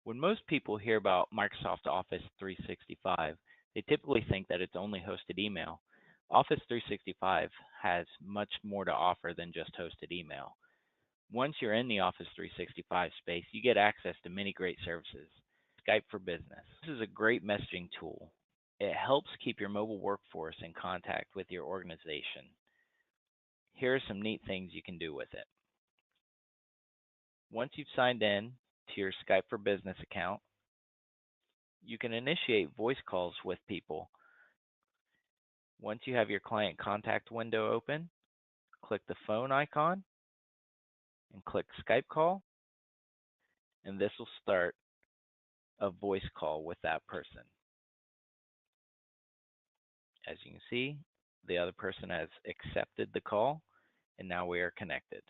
When most people hear about Microsoft Office 365, they typically think that it's only hosted email. Office 365 has much more to offer than just hosted email. Once you're in the Office 365 space, you get access to many great services. Skype for Business. This is a great messaging tool. It helps keep your mobile workforce in contact with your organization. Here are some neat things you can do with it. Once you've signed in to your Skype for Business account, you can initiate voice calls with people. Once you have your client contact window open, click the phone icon and click Skype call, and this will start a voice call with that person. As you can see, the other person has accepted the call, and now we are connected.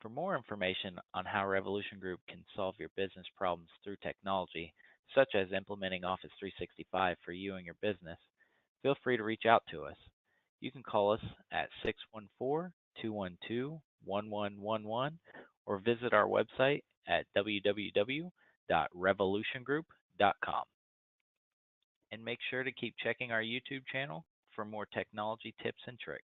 For more information on how Revolution Group can solve your business problems through technology, such as implementing Office 365 for you and your business, feel free to reach out to us. You can call us at 614-212-1111 or visit our website at www.revolutiongroup.com. And make sure to keep checking our YouTube channel for more technology tips and tricks.